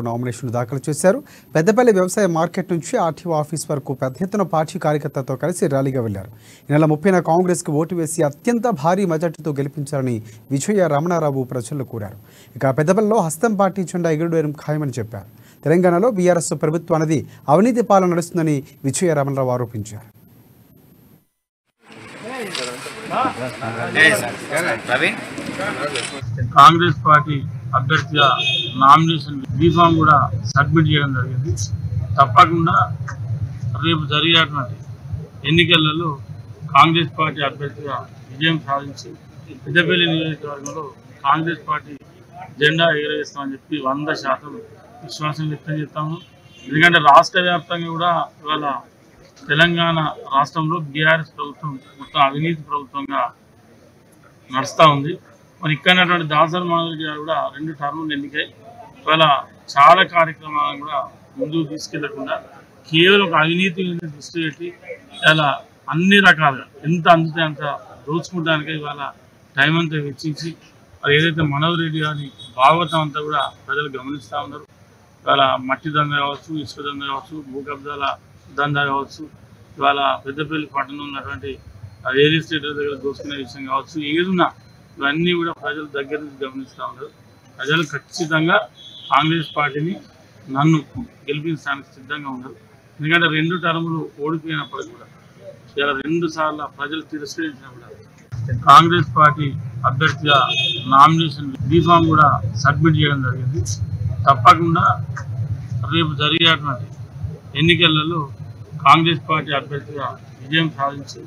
Nomination దాఖలు చేశారు. పెద్దపల్లి వ్యవసాయ మార్కెట్ నుంచి ఆర్టీఓ ఆఫీస్ వరకు పెద్ద ఎత్తున పార్టీ కార్యకర్తలతో కలిసి ర్యాలీగా వెళ్లారు. ఈ నెల 30న కాంగ్రెస్కు ఓటు వేసి అత్యంత భారీ మెజార్టీతో గెలిపించాలని విజయ రమణారావు ప్రజలను కోరారు. ఇక పెద్దపల్లిలో హస్తం పార్టీ జెండా ఎగురవేయడం ఖాయమని చెప్పారు. తెలంగాణలో బీఆర్ఎస్ ప్రభుత్వం అనేది అవినీతి పాలన నడుస్తుందని విజయ రమణారావు ఆరోపించారు. కాంగ్రెస్ పార్టీ అభ్యర్థిగా నామినేషన్ బీఫామ్ కూడా సబ్మిట్ చేయడం జరిగింది. తప్పకుండా రేపు జరిగేటువంటి ఎన్నికలలో కాంగ్రెస్ పార్టీ అభ్యర్థిగా విజయం సాధించి పెద్దపల్లి నియోజకవర్గంలో కాంగ్రెస్ పార్టీ జెండా ఎగరవేస్తామని చెప్పి 100% విశ్వాసం వ్యక్తం చేస్తాము. ఎందుకంటే రాష్ట్ర వ్యాప్తంగా కూడా ఇవాళ తెలంగాణ రాష్ట్రంలో బీఆర్ఎస్ ప్రభుత్వం మొత్తం అవినీతి ప్రభుత్వంగా నడుస్తూ ఉంది. మరి ఇక్కడ దాసరి మనోహర్ గారు కూడా 2 టర్ములు ఎన్నికై ఇవాళ చాలా కార్యక్రమాలను కూడా ముందుకు తీసుకెళ్లకుండా కేవలం ఒక అవినీతి దృష్టి పెట్టి ఇలా అన్ని రకాలుగా ఎంత అందుతే అంత దోచుకోవడానికి ఇవాళ టైం అంతా వెచ్చించి అది ఏదైతే మనోహర్ రెడ్డి గారి భాగవతం అంతా కూడా ప్రజలు గమనిస్తూ ఉన్నారు. ఇవాళ మట్టి దందా కావచ్చు, ఇసుక దందా కావచ్చు, భూ కబ్జాల దందా కావచ్చు, ఇవాళ పెద్దపల్లి పట్టణంలో ఉన్నటువంటి రియల్ ఎస్టేట్ దగ్గర దోచుకునే విషయం కావచ్చు, ఏదున్నా ఇవన్నీ కూడా ప్రజలు దగ్గర నుంచి గమనిస్తూ ఉన్నారు. ప్రజలు ఖచ్చితంగా కాంగ్రెస్ పార్టీని నన్ను గెలిపించడానికి సిద్ధంగా ఉన్నారు. ఎందుకంటే 2 టర్ములు ఓడిపోయినప్పటికీ కూడా ఇలా 2 సార్లు ప్రజలు తిరస్కరించినా కూడా కాంగ్రెస్ పార్టీ అభ్యర్థిగా నామినేషన్ బీఫామ్ కూడా సబ్మిట్ చేయడం జరిగింది. తప్పకుండా రేపు జరిగేటువంటి ఎన్నికలలో కాంగ్రెస్ పార్టీ అభ్యర్థిగా విజయం సాధించి